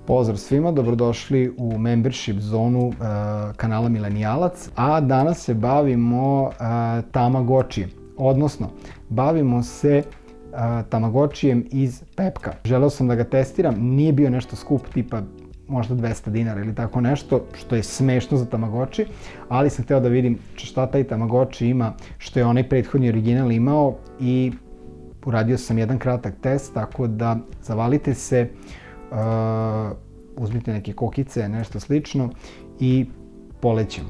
Pozdrav svima, dobrodošli u membership zonu kanala Milenijalac, a danas se bavimo Tamagotchi, odnosno bavimo se Tamagotchijem iz Pepka. Želeo sam da ga testiram, nije bio nešto skup, tipa možda 200 dinara ili tako nešto, što je smešno za Tamagotchi, ali sam hteo da vidim šta taj Tamagotchi ima, što je onaj prethodni original imao, i uradio sam jedan kratak test, tako da zavalite se, uzmite neke kokice, nešto slično i polećemo.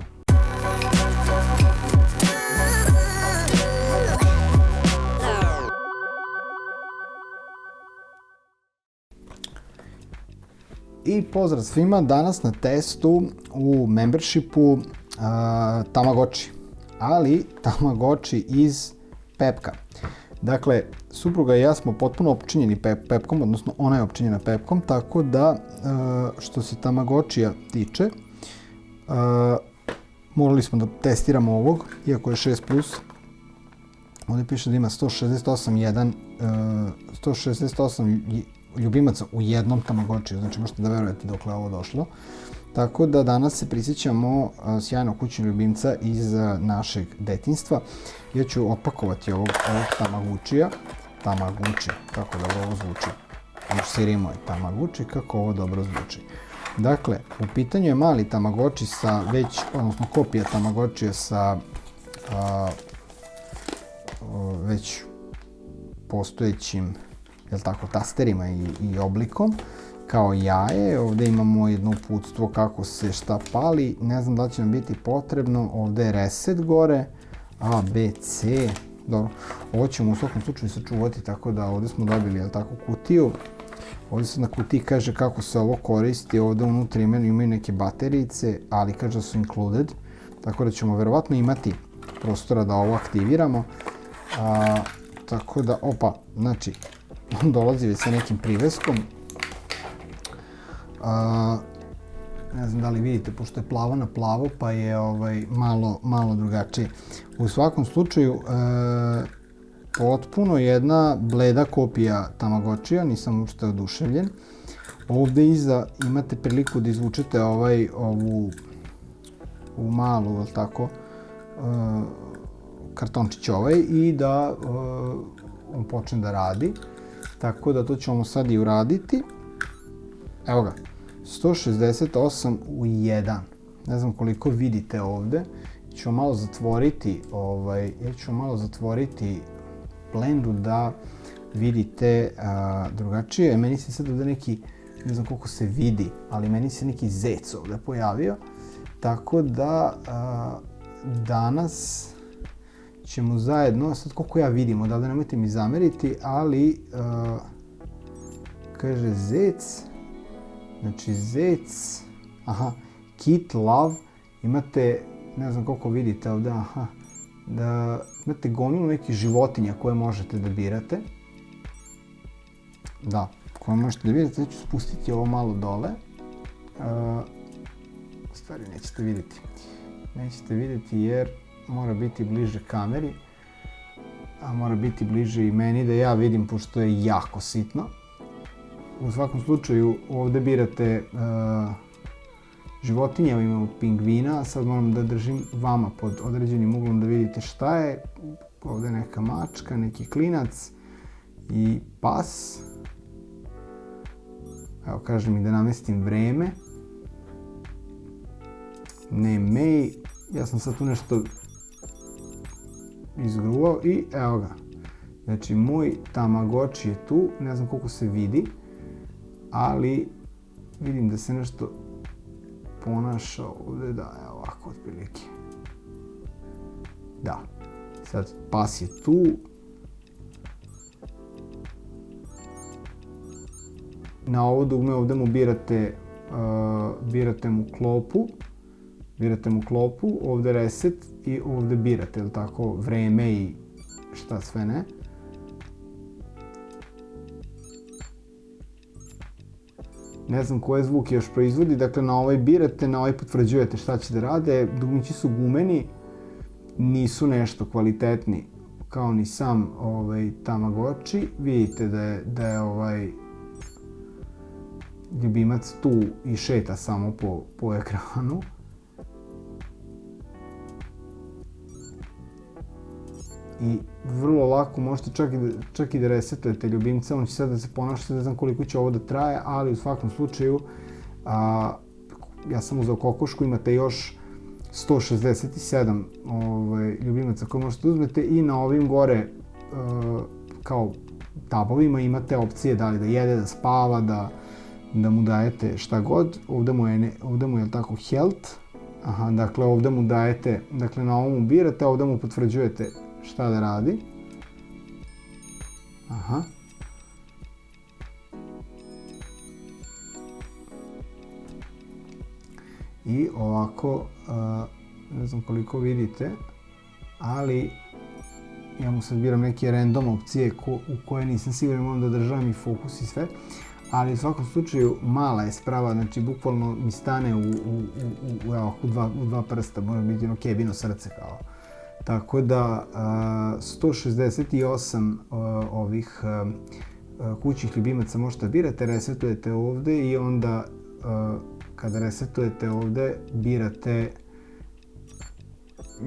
I pozdrav svima, danas na testu u membershipu Tamagotchi, ali Tamagotchi iz Pepka. Dakle, supruga i ja smo potpuno opčinjeni Pepkom, odnosno ona je opčinjena Pepkom, tako da što se Tamagotchija tiče, morali smo da testiramo ovog, iako je 6+. Ovdje piše da ima 168 ljubimaca u jednom Tamagotchiju, znači možete da verujete dokle je ovo došlo. Tako da danas se prisjećamo sjajnog kućnog ljubimca iz našeg detinjstva. Ja ću opakovati ovog Tamagotchija. Tamagotchi, kako dobro ovo zvuči. Još si rimuje Tamagotchi, kako ovo dobro zvuči. Dakle, u pitanju je mali Tamagotchi sa već, odnosno kopija Tamagotchija sa već postojećim, jel tako, tasterima i oblikom, kao jaje. Ovdje imamo jedno uputstvo kako se šta pali, ne znam da li će nam biti potrebno. Ovdje je reset gore, A, B, C, dobro. Ovo ćemo u svakom slučaju sačuvati, tako da ovdje smo dobili, jel tako, kutiju. Ovdje se na kutiji kaže kako se ovo koristi, ovdje unutra imaju neke baterijice, ali kaže da su included, tako da ćemo verovatno imati prostora da ovo aktiviramo. Tako da, opa, znači, on dolazi već sa nekim priveskom. Ne znam da li vidite, pošto je plavo na plavo, pa je malo drugačije. U svakom slučaju, potpuno jedna bleda kopija Tamagotchija, nisam uopšte oduševljen. Ovdje iza imate priliku da izvučete ovu malu, jel tako, kartončić i da on počne da radi. Tako da to ćemo sad i uraditi. Evo ga, 168 u 1. Ne znam koliko vidite ovdje. Ja ću malo zatvoriti blendu da vidite drugačije. Meni se sad ovdje neki, ne znam koliko se vidi, ali meni se neki zec ovdje pojavio. Tako da danas ćemo zajedno, sad koliko ja vidim, odavde nemojte mi zameriti, ali kaže zec, znači zec, aha, Kit Love, imate, ne znam koliko vidite ovdje, aha, da imate gomilu nekih životinja koje možete da birate. Da, koje možete da birate, ja ću spustiti ovo malo dole. U stvari nećete vidjeti. Nećete vidjeti jer mora biti bliže kameri, a mora biti bliže i meni da ja vidim, pošto je jako sitno. U svakom slučaju ovdje birate životinje, imamo pingvina, sad moram da držim vama pod određenim uglom da vidite šta je. Ovdje je neka mačka, neki klinac i pas. Evo, kaže mi da namestim vreme. Ne mej, ja sam sad tu nešto izgruvao i evo ga. Znači, moj Tamagotchi je tu, ne znam koliko se vidi, ali vidim da se nešto ponaša ovdje, da, evo ovako otprilike. Da, sad pas je tu. Na ovo dugme ovdje mu birate mu klopu, ovdje reset i ovdje birate, jel tako, vreme i šta sve ne. Ne znam koje zvuke još proizvodi, dakle na ovaj birate, na ovaj potvrđujete šta će da rade. Dugmići su gumeni, nisu nešto kvalitetni kao ni sam Tamagotchi. Vidite da je ljubimac tu i šeta samo po ekranu. I vrlo lako možete čak i da resetujete ljubimca, on će sad da se ponaša, ne znam koliko će ovo da traje, ali u svakom slučaju ja sam uzeo kokošku, imate još 167 ljubimaca koje možete uzmete i na ovim gore kao tabovima imate opcije da li da jede, da spava, da mu dajete šta god. Ovde mu je tako health, dakle ovde mu dajete, dakle na ovom birate, ovde mu potvrđujete šta da radi. I ovako, ne znam koliko vidite, ali ja mu sad biram neke random opcije u koje nisam siguran, moram da državam i fokus i sve, ali u svakom slučaju mala je sprava, znači bukvalno mi stane u dva prsta, može biti ono kebino srce kao. Tako da 168 ovih kućnih ljubimaca možete birate, resetujete ovde i onda kada resetujete ovde birate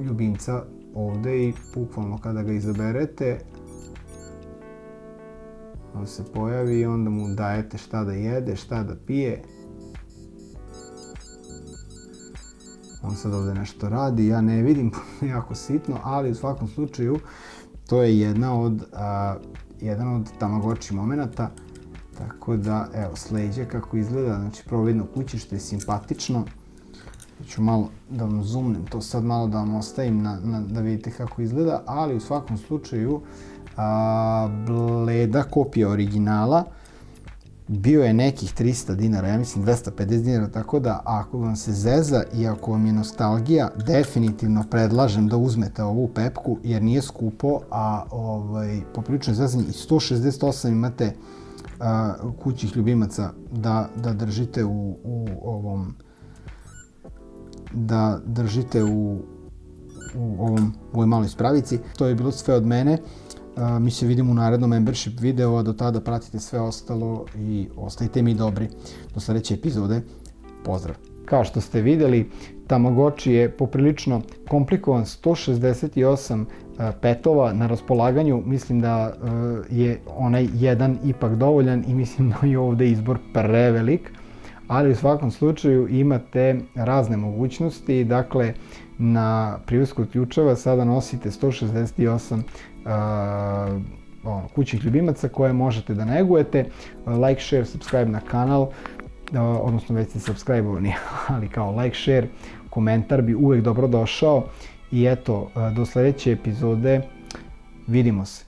ljubimca ovde i bukvalno kada ga izaberete on se pojavi i onda mu dajete šta da jede, šta da pije. On sad ovde nešto radi, ja ne vidim, jako sitno, ali u svakom slučaju to je jedan od Tamagotchi momenata. Tako da, evo, sleđe kako izgleda, znači providno kućište je simpatično. Ću malo da vam zoomnem to sad, malo da vam ostavim da vidite kako izgleda, ali u svakom slučaju bleda kopija originala. Bio je nekih 300 dinara, ja mislim 250 dinara, tako da ako vam se zeza i ako vam je nostalgija, definitivno predlažem da uzmete ovu pepku jer nije skupo, a poprilično zezanje i 168 imate kućnih ljubimaca da držite u ovoj maloj spravici. To je bilo sve od mene. Mi se vidimo u narednom membership videu, a do tada pratite sve ostalo i ostajte mi dobri. Do sledeće epizode. Pozdrav! Kao što ste videli, Tamagotchi je poprilično komplikovan, 168 petova na raspolaganju. Mislim da je onaj jedan ipak dovoljan i mislim da je ovde izbor prevelik. Ali u svakom slučaju imate razne mogućnosti. Dakle, na privesku od ključeva sada nosite 168 kućnih ljubimaca koje možete da negujete. Like, share, subscribe na kanal, odnosno već ste subscribe-ovani, ali kao like, share, komentar bi uvek dobro došao. I eto, do sledeće epizode, vidimo se.